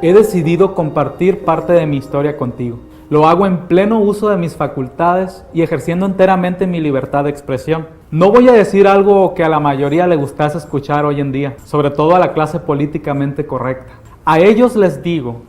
He decidido compartir parte de mi historia contigo. Lo hago en pleno uso de mis facultades y ejerciendo enteramente mi libertad de expresión. No voy a decir algo que a la mayoría le gustase escuchar hoy en día, sobre todo a la clase políticamente correcta. A ellos les digo,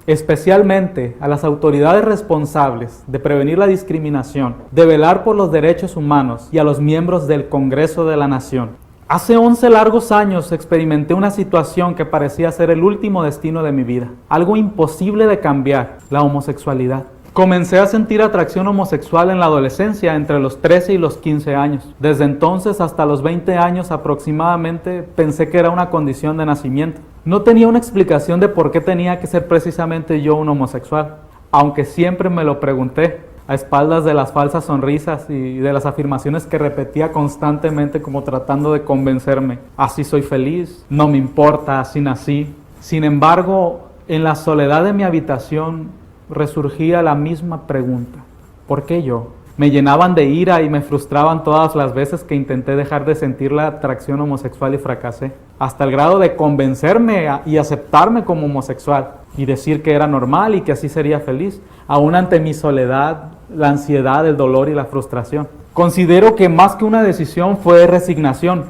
especialmente a las autoridades responsables de prevenir la discriminación, de velar por los derechos humanos y a los miembros del Congreso de la Nación. Hace 11 largos años experimenté una situación que parecía ser el último destino de mi vida, algo imposible de cambiar, la homosexualidad. Comencé a sentir atracción homosexual en la adolescencia entre los 13 y los 15 años. Desde entonces hasta los 20 años aproximadamente pensé que era una condición de nacimiento. No tenía una explicación de por qué tenía que ser precisamente yo un homosexual, aunque siempre me lo pregunté, a espaldas de las falsas sonrisas y de las afirmaciones que repetía constantemente como tratando de convencerme. Así soy feliz, no me importa, así nací. Sin embargo, en la soledad de mi habitación resurgía la misma pregunta. ¿Por qué yo? Me llenaban de ira y me frustraban todas las veces que intenté dejar de sentir la atracción homosexual y fracasé, hasta el grado de convencerme y aceptarme como homosexual y decir que era normal y que así sería feliz, aún ante mi soledad, la ansiedad, el dolor y la frustración. Considero que más que una decisión fue resignación,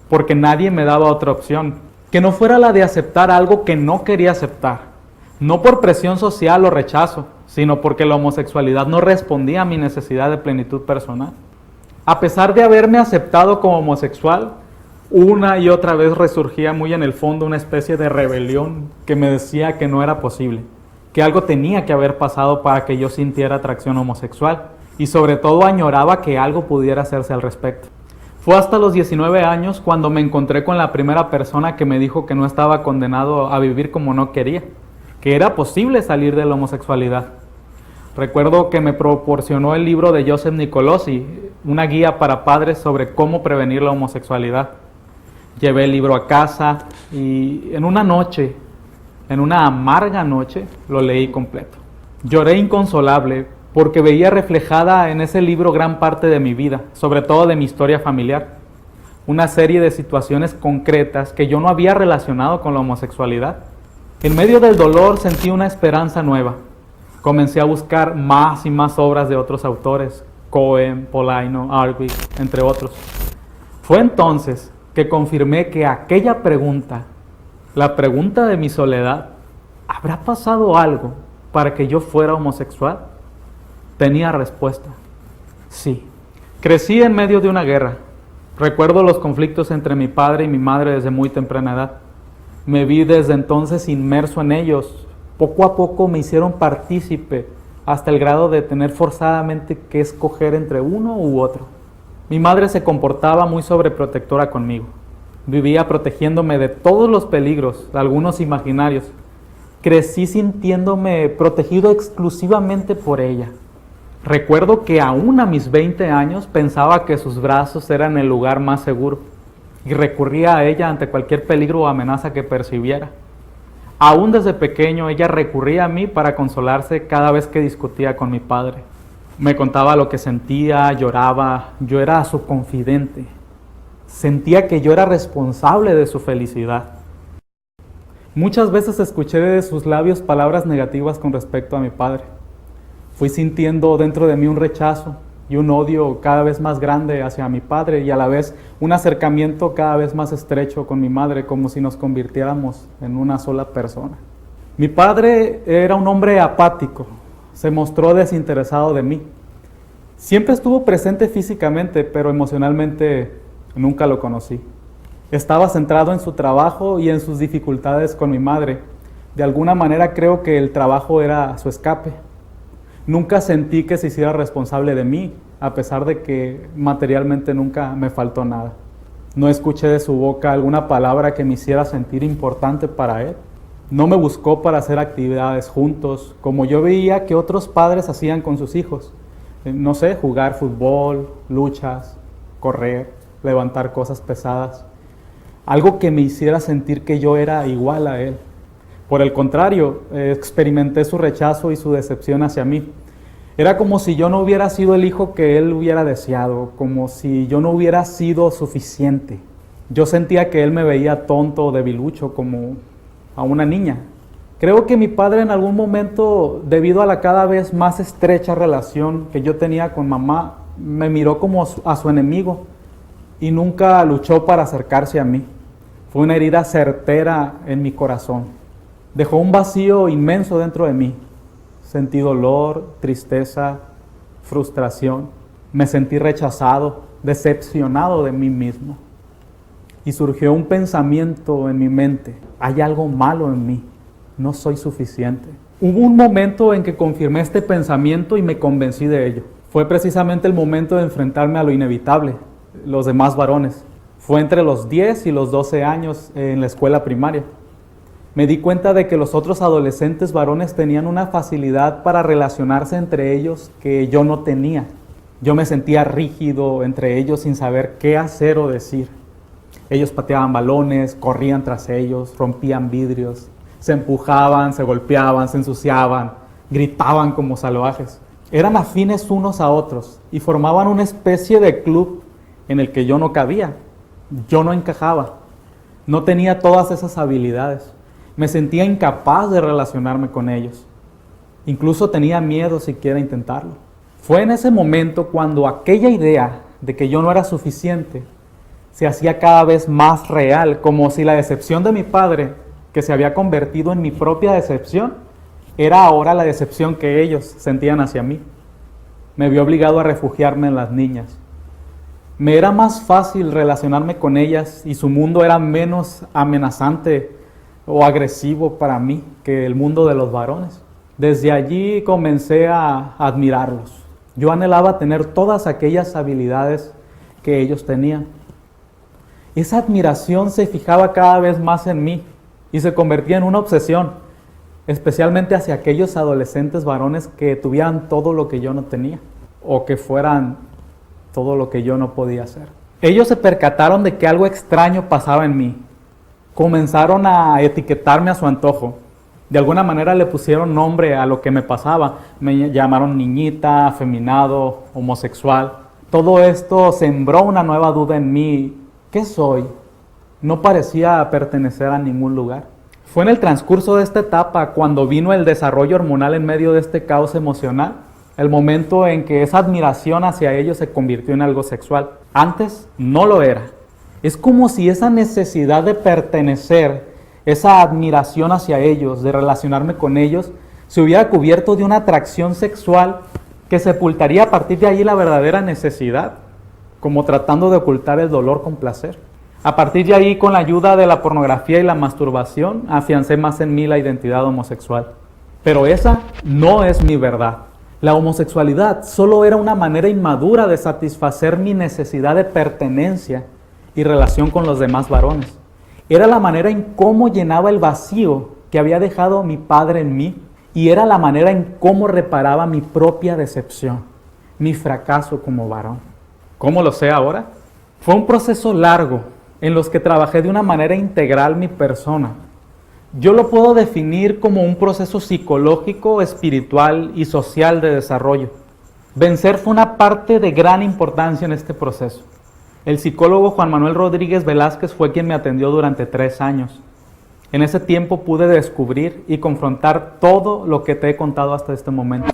porque nadie me daba otra opción, que no fuera la de aceptar algo que no quería aceptar. No por presión social o rechazo, sino porque la homosexualidad no respondía a mi necesidad de plenitud personal. A pesar de haberme aceptado como homosexual, una y otra vez resurgía muy en el fondo una especie de rebelión que me decía que no era posible, que algo tenía que haber pasado para que yo sintiera atracción homosexual y sobre todo añoraba que algo pudiera hacerse al respecto. Fue hasta los 19 años cuando me encontré con la primera persona que me dijo que no estaba condenado a vivir como no quería, que era posible salir de la homosexualidad. Recuerdo que me proporcionó el libro de Joseph Nicolosi, una guía para padres sobre cómo prevenir la homosexualidad. Llevé el libro a casa y en una noche, en una amarga noche, lo leí completo. Lloré inconsolable porque veía reflejada en ese libro gran parte de mi vida, sobre todo de mi historia familiar. Una serie de situaciones concretas que yo no había relacionado con la homosexualidad. En medio del dolor sentí una esperanza nueva. Comencé a buscar más y más obras de otros autores, Cohen, Polaino, Arwick, entre otros. Fue entonces que confirmé que aquella pregunta, la pregunta de mi soledad, ¿habrá pasado algo para que yo fuera homosexual? Tenía respuesta. Sí. Crecí en medio de una guerra. Recuerdo los conflictos entre mi padre y mi madre desde muy temprana edad. Me vi desde entonces inmerso en ellos. Poco a poco me hicieron partícipe hasta el grado de tener forzadamente que escoger entre uno u otro. Mi madre se comportaba muy sobreprotectora conmigo. Vivía protegiéndome de todos los peligros, algunos imaginarios. Crecí sintiéndome protegido exclusivamente por ella. Recuerdo que aún a mis 20 años pensaba que sus brazos eran el lugar más seguro y recurría a ella ante cualquier peligro o amenaza que percibiera. Aún desde pequeño ella recurría a mí para consolarse cada vez que discutía con mi padre. Me contaba lo que sentía, lloraba, yo era su confidente. Sentía que yo era responsable de su felicidad. Muchas veces escuché de sus labios palabras negativas con respecto a mi padre. Fui sintiendo dentro de mí un rechazo y un odio cada vez más grande hacia mi padre y a la vez un acercamiento cada vez más estrecho con mi madre, como si nos convirtiéramos en una sola persona. Mi padre era un hombre apático, se mostró desinteresado de mí. Siempre estuvo presente físicamente, pero emocionalmente nunca lo conocí. Estaba centrado en su trabajo y en sus dificultades con mi madre. De alguna manera creo que el trabajo era su escape. Nunca sentí que se hiciera responsable de mí, a pesar de que materialmente nunca me faltó nada. No escuché de su boca alguna palabra que me hiciera sentir importante para él. No me buscó para hacer actividades juntos, como yo veía que otros padres hacían con sus hijos. No sé, jugar fútbol, luchas, correr, levantar cosas pesadas. Algo que me hiciera sentir que yo era igual a él. Por el contrario, experimenté su rechazo y su decepción hacia mí. Era como si yo no hubiera sido el hijo que él hubiera deseado, como si yo no hubiera sido suficiente. Yo sentía que él me veía tonto o debilucho, como a una niña. Creo que mi padre en algún momento, debido a la cada vez más estrecha relación que yo tenía con mamá, me miró como a su enemigo y nunca luchó para acercarse a mí. Fue una herida certera en mi corazón. Dejó un vacío inmenso dentro de mí. Sentí dolor, tristeza, frustración. Me sentí rechazado, decepcionado de mí mismo. Y surgió un pensamiento en mi mente: hay algo malo en mí, no soy suficiente. Hubo un momento en que confirmé este pensamiento y me convencí de ello. Fue precisamente el momento de enfrentarme a lo inevitable, los demás varones. Fue entre los 10 y los 12 años en la escuela primaria. Me di cuenta de que los otros adolescentes varones tenían una facilidad para relacionarse entre ellos que yo no tenía. Yo me sentía rígido entre ellos sin saber qué hacer o decir. Ellos pateaban balones, corrían tras ellos, rompían vidrios, se empujaban, se golpeaban, se ensuciaban, gritaban como salvajes. Eran afines unos a otros y formaban una especie de club en el que yo no cabía. Yo no encajaba, no tenía todas esas habilidades. Me sentía incapaz de relacionarme con ellos. Incluso tenía miedo siquiera intentarlo. Fue en ese momento cuando aquella idea de que yo no era suficiente se hacía cada vez más real, como si la decepción de mi padre, que se había convertido en mi propia decepción, era ahora la decepción que ellos sentían hacia mí. Me vi obligado a refugiarme en las niñas. Me era más fácil relacionarme con ellas y su mundo era menos amenazante o agresivo para mí que el mundo de los varones. Desde allí comencé a admirarlos. Yo anhelaba tener todas aquellas habilidades que ellos tenían. Esa admiración se fijaba cada vez más en mí y se convertía en una obsesión, especialmente hacia aquellos adolescentes varones que tuvieran todo lo que yo no tenía o que fueran todo lo que yo no podía hacer. Ellos se percataron de que algo extraño pasaba en mí. Comenzaron a etiquetarme a su antojo. De alguna manera le pusieron nombre a lo que me pasaba. Me llamaron niñita, afeminado, homosexual. Todo esto sembró una nueva duda en mí. ¿Qué soy? No parecía pertenecer a ningún lugar. Fue en el transcurso de esta etapa cuando vino el desarrollo hormonal en medio de este caos emocional, el momento en que esa admiración hacia ellos se convirtió en algo sexual. Antes no lo era. Es como si esa necesidad de pertenecer, esa admiración hacia ellos, de relacionarme con ellos, se hubiera cubierto de una atracción sexual que sepultaría a partir de ahí la verdadera necesidad, como tratando de ocultar el dolor con placer. A partir de ahí, con la ayuda de la pornografía y la masturbación, afiancé más en mí la identidad homosexual. Pero esa no es mi verdad. La homosexualidad solo era una manera inmadura de satisfacer mi necesidad de pertenencia y relación con los demás varones. Era la manera en cómo llenaba el vacío que había dejado mi padre en mí y era la manera en cómo reparaba mi propia decepción, mi fracaso como varón. ¿Cómo lo sé ahora? Fue un proceso largo en los que trabajé de una manera integral mi persona. Yo lo puedo definir como un proceso psicológico, espiritual y social de desarrollo. Vencer fue una parte de gran importancia en este proceso. El psicólogo Juan Manuel Rodríguez Velázquez fue quien me atendió durante 3 años. En ese tiempo pude descubrir y confrontar todo lo que te he contado hasta este momento.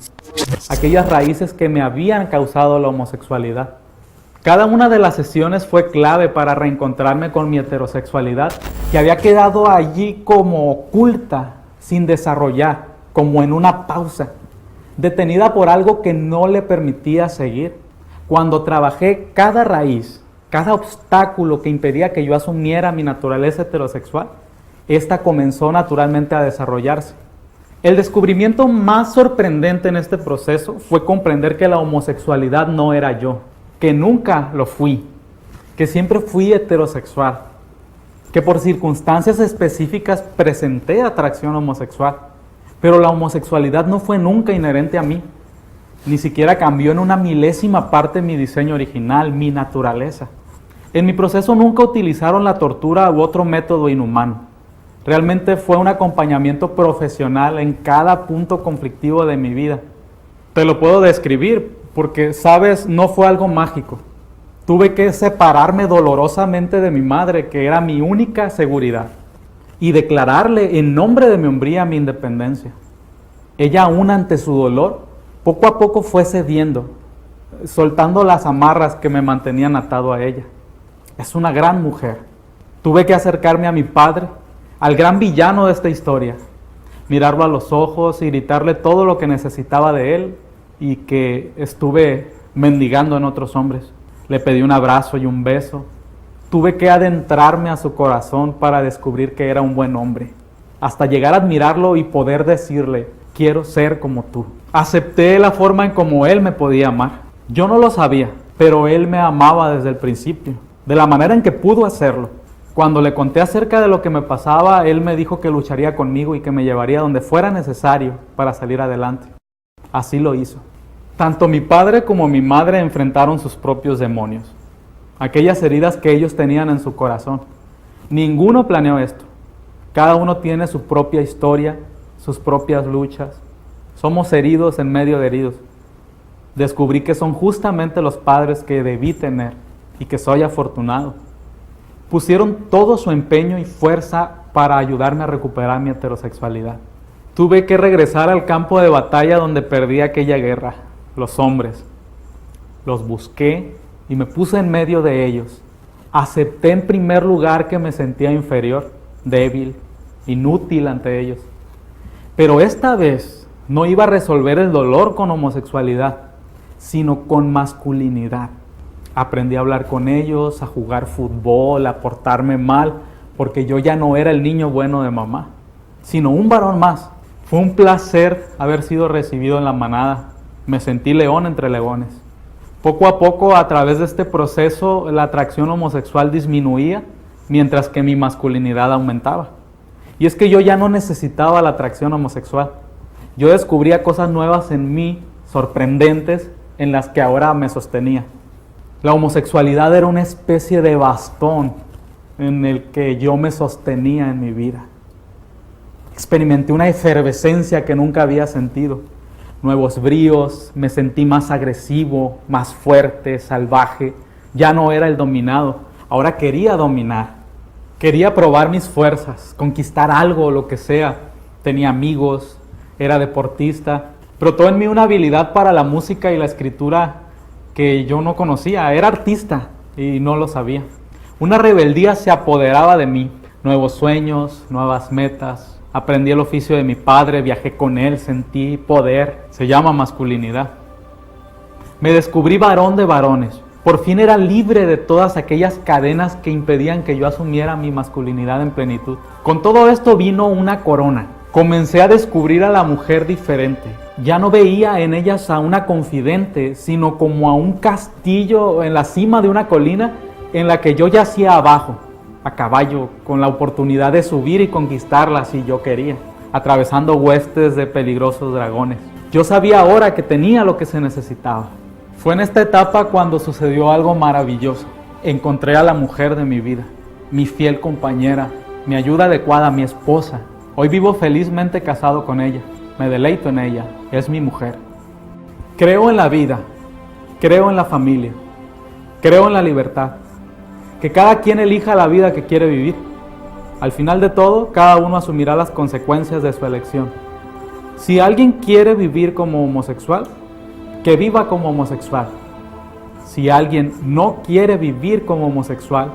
Aquellas raíces que me habían causado la homosexualidad. Cada una de las sesiones fue clave para reencontrarme con mi heterosexualidad, que había quedado allí como oculta, sin desarrollar, como en una pausa, detenida por algo que no le permitía seguir. Cuando trabajé cada raíz, cada obstáculo que impedía que yo asumiera mi naturaleza heterosexual, esta comenzó naturalmente a desarrollarse. El descubrimiento más sorprendente en este proceso fue comprender que la homosexualidad no era yo, que nunca lo fui, que siempre fui heterosexual, que por circunstancias específicas presenté atracción homosexual, pero la homosexualidad no fue nunca inherente a mí, ni siquiera cambió en una milésima parte mi diseño original, mi naturaleza. En mi proceso nunca utilizaron la tortura u otro método inhumano. Realmente fue un acompañamiento profesional en cada punto conflictivo de mi vida. Te lo puedo describir porque, sabes, no fue algo mágico. Tuve que separarme dolorosamente de mi madre, que era mi única seguridad. y declararle en nombre de mi hombría mi independencia. Ella, aún ante su dolor, poco a poco fue cediendo, soltando las amarras que me mantenían atado a ella. Es una gran mujer. Tuve que acercarme a mi padre, al gran villano de esta historia, mirarlo a los ojos y gritarle todo lo que necesitaba de él y que estuve mendigando en otros hombres. Le pedí un abrazo y un beso. Tuve que adentrarme a su corazón para descubrir que era un buen hombre, hasta llegar a admirarlo y poder decirle: quiero ser como tú. Acepté la forma en como él me podía amar. Yo no lo sabía, pero él me amaba desde el principio, de la manera en que pudo hacerlo. Cuando le conté acerca de lo que me pasaba, él me dijo que lucharía conmigo y que me llevaría donde fuera necesario para salir adelante. Así lo hizo. Tanto mi padre como mi madre enfrentaron sus propios demonios, aquellas heridas que ellos tenían en su corazón. Ninguno planeó esto. Cada uno tiene su propia historia, sus propias luchas. Somos heridos en medio de heridos. Descubrí que son justamente los padres que debí tener y que soy afortunado. Pusieron todo su empeño y fuerza para ayudarme a recuperar mi heterosexualidad. Tuve que regresar al campo de batalla donde perdí aquella guerra, los hombres. Los busqué y me puse en medio de ellos. Acepté en primer lugar que me sentía inferior, débil, inútil ante ellos. Pero esta vez no iba a resolver el dolor con homosexualidad, sino con masculinidad. Aprendí a hablar con ellos, a jugar fútbol, a portarme mal, porque yo ya no era el niño bueno de mamá, sino un varón más. Fue un placer haber sido recibido en la manada. Me sentí león entre leones. Poco a poco, a través de este proceso, la atracción homosexual disminuía, mientras que mi masculinidad aumentaba. Y es que yo ya no necesitaba la atracción homosexual. Yo descubría cosas nuevas en mí, sorprendentes, en las que ahora me sostenía. La homosexualidad era una especie de bastón en el que yo me sostenía en mi vida. Experimenté una efervescencia que nunca había sentido. Nuevos bríos, me sentí más agresivo, más fuerte, salvaje. Ya no era el dominado, ahora quería dominar. Quería probar mis fuerzas, conquistar algo, lo que sea. Tenía amigos, era deportista. Brotó en mí una habilidad para la música y la escritura que yo no conocía. Era artista y no lo sabía. Una rebeldía se apoderaba de mí. Nuevos sueños, nuevas metas. Aprendí el oficio de mi padre, viajé con él, sentí poder. Se llama masculinidad. Me descubrí varón de varones. Por fin era libre de todas aquellas cadenas que impedían que yo asumiera mi masculinidad en plenitud. Con todo esto vino una corona. Comencé a descubrir a la mujer diferente. Ya no veía en ellas a una confidente, sino como a un castillo en la cima de una colina en la que yo yacía abajo, a caballo, con la oportunidad de subir y conquistarla si yo quería, atravesando huestes de peligrosos dragones. Yo sabía ahora que tenía lo que se necesitaba. Fue en esta etapa cuando sucedió algo maravilloso. Encontré a la mujer de mi vida, mi fiel compañera, mi ayuda adecuada, mi esposa. Hoy vivo felizmente casado con ella. Me deleito en ella, es mi mujer. Creo en la vida, creo en la familia, creo en la libertad. Que cada quien elija la vida que quiere vivir. Al final de todo, cada uno asumirá las consecuencias de su elección. Si alguien quiere vivir como homosexual, que viva como homosexual. Si alguien no quiere vivir como homosexual,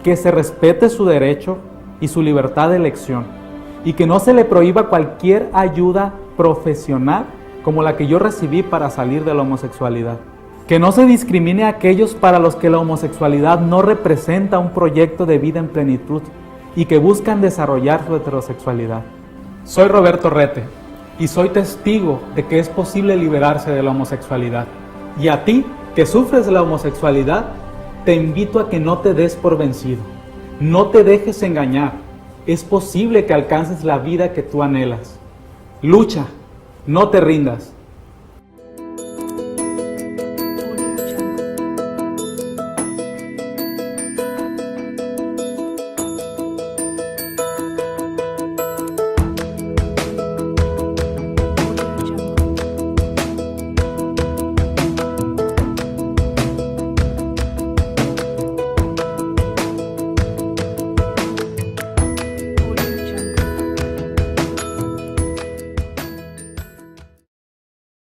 que se respete su derecho y su libertad de elección, y que no se le prohíba cualquier ayuda profesional como la que yo recibí para salir de la homosexualidad. Que no se discrimine a aquellos para los que la homosexualidad no representa un proyecto de vida en plenitud y que buscan desarrollar su heterosexualidad. Soy Roberto Rete y soy testigo de que es posible liberarse de la homosexualidad. Y a ti, que sufres de la homosexualidad, te invito a que no te des por vencido. No te dejes engañar. Es posible que alcances la vida que tú anhelas. Lucha, no te rindas.